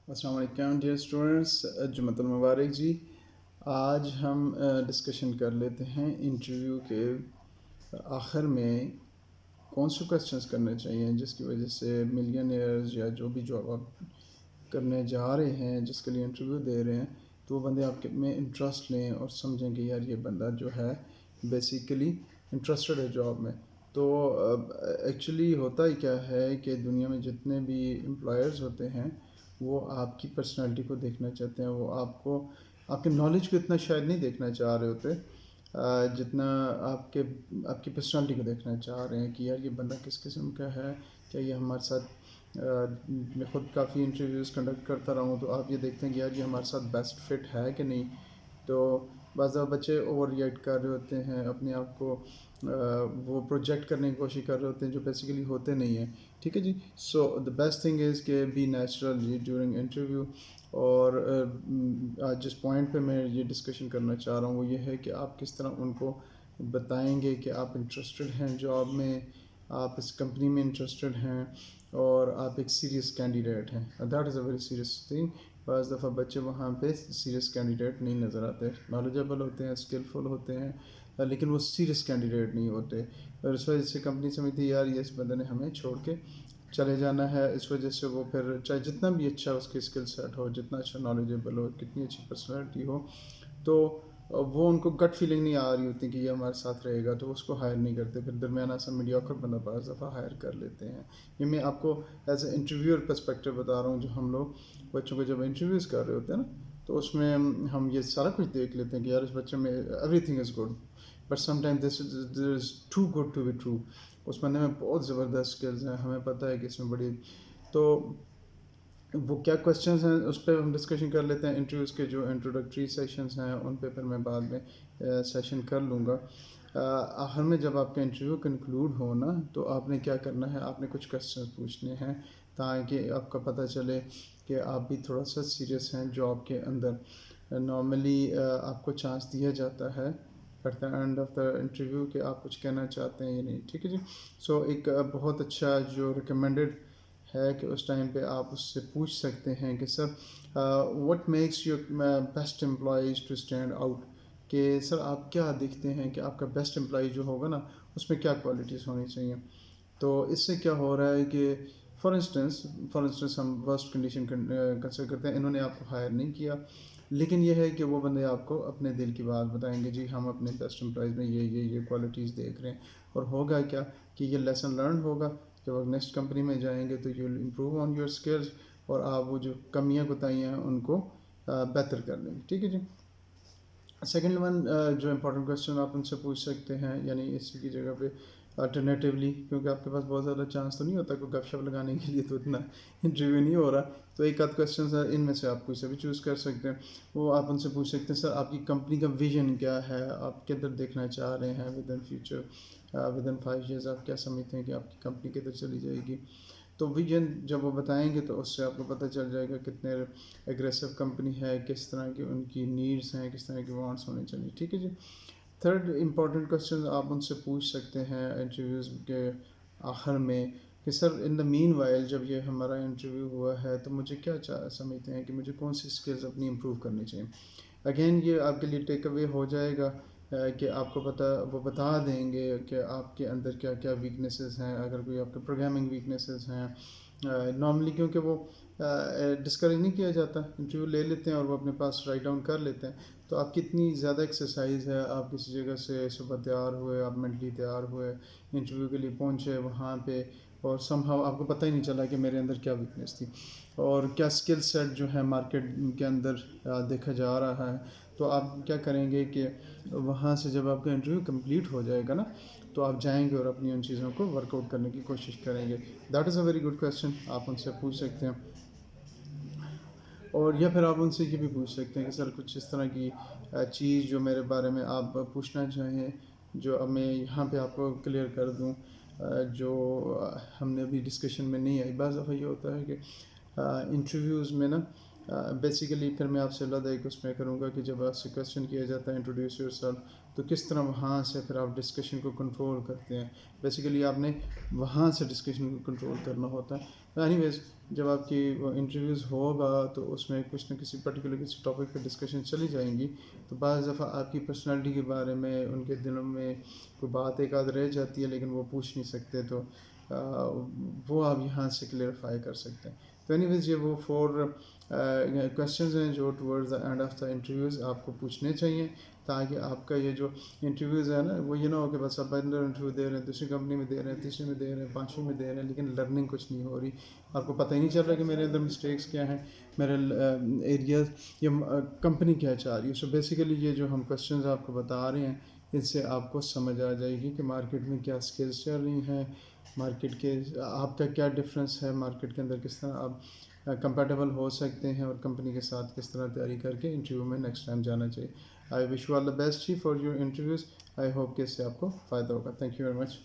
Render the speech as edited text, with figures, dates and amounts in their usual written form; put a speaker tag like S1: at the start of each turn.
S1: السلام علیکم dear students, جمعۃ المبارک جی۔ آج ہم ڈسکشن کر لیتے ہیں انٹرویو کے آخر میں کون سے کوسچنس کرنے چاہیے جس کی وجہ سے ملینئرز یا جو بھی جاب آپ کرنے جا رہے ہیں، جس کے لیے انٹرویو دے رہے ہیں، تو وہ بندے آپ کے میں انٹرسٹ لیں اور سمجھیں کہ یار یہ بندہ جو ہے بیسیکلی انٹرسٹڈ ہے جاب میں۔ تو ایکچولی ہوتا ہی کیا ہے کہ دنیا میں جتنے بھی امپلائرز ہوتے ہیں وہ آپ کی پرسنالٹی کو دیکھنا چاہتے ہیں، وہ آپ کے نالج کو اتنا شاید نہیں دیکھنا چاہ رہے ہوتے جتنا آپ کی پرسنالٹی کو دیکھنا چاہ رہے ہیں کہ یار یہ بندہ کس قسم کا ہے، کیا یہ ہمارے ساتھ میں خود کافی انٹرویوز کنڈکٹ کرتا رہا ہوں، تو آپ یہ دیکھتے ہیں کہ یار یہ ہمارے ساتھ بیسٹ فٹ ہے کہ نہیں۔ تو بعض بچے اوور ریئیکٹ کر رہے ہوتے ہیں، اپنے آپ کو وہ پروجیکٹ کرنے کی کوشش کر رہے ہوتے ہیں جو بیسیکلی ہوتے نہیں ہیں، ٹھیک ہے جی۔ سو دا بیسٹ تھنگ از کہ بی نیچرل جی ڈیورنگ انٹرویو۔ اور جس پوائنٹ پہ میں یہ ڈسکشن کرنا چاہ رہا ہوں وہ یہ ہے کہ آپ کس طرح ان کو بتائیں گے کہ آپ انٹرسٹڈ ہیں جاب میں، آپ اس کمپنی میں انٹرسٹڈ ہیں اور آپ ایک سیریس کینڈیڈیٹ ہیں۔ That is a very serious thing. بعض دفعہ بچے وہاں پہ سیریس کینڈیڈیٹ نہیں نظر آتے، نالجبل ہوتے ہیں، اسکلفل ہوتے ہیں، لیکن وہ سیریس کینڈیڈیٹ نہیں ہوتے، اور اس وجہ سے کمپنی سمجھتی ہے یار یہ اس بندے نے ہمیں چھوڑ کے چلے جانا ہے۔ اس وجہ سے وہ پھر چاہے جتنا بھی اچھا اس کی اسکل سیٹ ہو، جتنا اچھا نالجبل ہو، کتنی اچھی پرسنالٹی ہو، تو وہ ان کو گٹ فیلنگ نہیں آ رہی ہوتی کہ یہ ہمارے ساتھ رہے گا، تو اس کو ہائر نہیں کرتے، پھر درمیانہ سا میڈیوکر بندہ بعض دفعہ ہائر کر لیتے ہیں۔ یہ میں آپ کو ایز اے انٹرویور پرسپیکٹیو بتا رہا ہوں، جو ہم لوگ بچوں کو جب انٹرویوز کر رہے ہوتے ہیں نا، تو اس میں ہم یہ سارا کچھ دیکھ لیتے ہیں کہ یار اس بچے میں everything is good, but some time this is too good to be true. اس بندے میں بہت زبردست اسکلز ہیں، ہمیں پتہ ہے کہ اس میں بڑی، تو وہ کیا کویسچنز ہیں اس پہ ہم ڈسکشن کر لیتے ہیں۔ انٹرویوز کے جو انٹروڈکٹری سیشنز ہیں ان پہ پھر میں بعد میں سیشن کر لوں گا۔ آخر میں جب آپ کا انٹرویو کنکلوڈ ہو نا، تو آپ نے کیا کرنا ہے، آپ نے کچھ کویسچنز پوچھنے ہیں تاکہ آپ کا پتہ چلے کہ آپ بھی تھوڑا سا سیریس ہیں جاب کے اندر۔ نارملی آپ کو چانس دیا جاتا ہے at the end of the interview کہ آپ کچھ کہنا چاہتے ہیں یا نہیں، ٹھیک ہے جی۔ سو ایک بہت اچھا جو ریکمینڈڈ ہے کہ اس ٹائم پہ آپ اس سے پوچھ سکتے ہیں کہ sir what makes your best employees to stand out, کہ سر آپ کیا دیکھتے ہیں کہ آپ کا بیسٹ امپلائی جو ہوگا نا اس میں کیا کوالٹیز ہونی چاہیے۔ تو اس سے کیا ہو رہا ہے کہ فار انسٹنس ہم ورسٹ کنڈیشن کنسیڈر کرتے ہیں، انہوں نے آپ کو ہائر نہیں کیا، لیکن یہ ہے کہ وہ بندے آپ کو اپنے دل کی بات بتائیں گے، جی ہم اپنے بیسٹ امپلائیز میں یہ کوالٹیز دیکھ رہے ہیں، اور ہوگا کیا کہ یہ لیسن لرن ہوگا، جب آپ نیکسٹ کمپنی میں جائیں گے تو you will improve on your skills, اور آپ وہ جو کمیاں کوتاہیاں ہیں ان کو بہتر کر دیں گے، ٹھیک ہے جی۔ سیکنڈ ون جو امپورٹنٹ کویسچن آپ ان سے پوچھ سکتے ہیں، یعنی اسی کی جگہ پہ الٹرنیٹیولی، کیونکہ آپ کے پاس بہت زیادہ چانس تو نہیں ہوتا کوئی گپ شپ لگانے کے لیے، تو اتنا انٹرویو نہیں ہو رہا، تو ایک آدھ کویسچنز ہیں ان میں سے آپ کوئی سے بھی چوز کر سکتے ہیں۔ وہ آپ ان سے پوچھ سکتے ہیں سر آپ کی کمپنی کا ویژن کیا ہے، آپ کدھر دیکھنا چاہ رہے ہیں with in future, with in 5 years آپ کیا سمجھتے ہیں کہ آپ کی کمپنی کدھر چلی جائے گی۔ تو ویژن جب وہ بتائیں گے تو اس سے آپ کو پتہ چل جائے گا کتنے ایگریسو کمپنی ہے، کس طرح کی ان کی نیڈس ہیں، کس طرح کی وانٹس ہونے چاہیے، ٹھیک ہے جی۔ تھرڈ امپورٹنٹ کویسچن آپ ان سے پوچھ سکتے ہیں انٹرویوز کے آخر میں کہ سر ان دا مین وائل جب یہ ہمارا انٹرویو ہوا ہے تو مجھے کیا سمجھتے ہیں کہ مجھے کون سی اسکلز اپنی امپروو کرنی چاہیے۔ اگین یہ آپ کے لیے ٹیک اوے ہو جائے گا کہ آپ کو وہ بتا دیں گے کہ آپ کے اندر کیا کیا ویکنیسز ہیں، اگر کوئی آپ کے پروگرامنگ ویکنیسز ہیں۔ نارملی کیونکہ وہ ڈسکریج نہیں کیا جاتا، انٹرویو لے لیتے ہیں اور وہ اپنے پاس رائٹ ڈاؤن کر لیتے ہیں، تو آپ کتنی زیادہ ایکسرسائز ہے، آپ کسی جگہ سے صبح تیار ہوئے، آپ مینٹلی تیار ہوئے، انٹرویو کے لیے پہنچے وہاں پہ، اور سم ہاؤ آپ کو پتہ ہی نہیں چلا کہ میرے اندر کیا ویکنیس تھی اور کیا اسکل سیٹ جو ہے مارکیٹ کے اندر دیکھا جا رہا ہے۔ تو آپ کیا کریں گے کہ وہاں سے جب آپ کا انٹرویو کمپلیٹ ہو جائے گا نا، تو آپ جائیں گے اور اپنی ان چیزوں کو ورک آؤٹ کرنے کی کوشش کریں گے۔ That is a very good question, آپ ان سے پوچھ سکتے ہیں۔ اور یا پھر آپ ان سے یہ بھی پوچھ سکتے ہیں کہ سر کچھ اس طرح کی چیز جو میرے بارے میں آپ پوچھنا چاہیں، جو اب میں یہاں پہ آپ کو کلیئر کر دوں، جو ہم نے ابھی ڈسکشن میں نہیں آئی۔ بعض دفعہ یہ ہوتا ہے کہ انٹرویوز میں نا بیسیکلی پھر میں آپ سے علیحدہ ایک اس میں کروں گا کہ جب آپ سے کویسچن کیا جاتا ہے انٹروڈیوس یور سیلف، تو کس طرح وہاں سے پھر آپ ڈسکشن کو کنٹرول کرتے ہیں۔ بیسیکلی آپ نے وہاں سے ڈسکشن کو کنٹرول کرنا ہوتا ہے، اینی ویز جب آپ کی وہ انٹرویوز ہوگا تو اس میں کچھ نہ کسی پرٹیکولر کسی ٹاپک پہ ڈسکشن چلی جائیں گی، تو بعض دفعہ آپ کی پرسنالٹی کے بارے میں ان کے دلوں میں کوئی بات ایک آدھ رہ جاتی ہے لیکن وہ پوچھ نہیں سکتے، تو وہ آپ یہاں سے کلیئرفائی کر سکتے ہیں. تو اینی ویز یہ وہ 4 کویشچنز ہیں جو towards the end of the interviews آپ کو پوچھنے چاہیے، تاکہ آپ کا یہ جو انٹرویوز ہے نا وہ یہ نہ ہو کہ بس آپ پہلے انٹرویو دے رہے ہیں، دوسری کمپنی میں دے رہے ہیں، تیسری میں دے رہے ہیں، پانچویں میں دے رہے ہیں، لیکن لرننگ کچھ نہیں ہو رہی، آپ کو پتہ ہی نہیں چل رہا کہ میرے اندر مسٹیکس کیا ہیں، میرے ایریاز یا کمپنی کیا چاہ رہی ہے. سو بیسیکلی یہ جو ہم کویشچنز آپ کو بتا رہے ہیں ان سے آپ کو سمجھ آ جائے گی کہ مارکیٹ میں کیا اسکلز چل رہی ہیں، مارکیٹ کے آپ کا کیا ڈفرینس ہے، مارکیٹ کے اندر کس طرح آپ کمپیٹیبل ہو سکتے ہیں، اور کمپنی کے ساتھ کس طرح تیاری کر کے انٹرویو میں نیکسٹ ٹائم جانا چاہیے. I wish you all the best for your interviews. I hope کہ اس سے آپ کو فائدہ ہوگا. Thank you very much.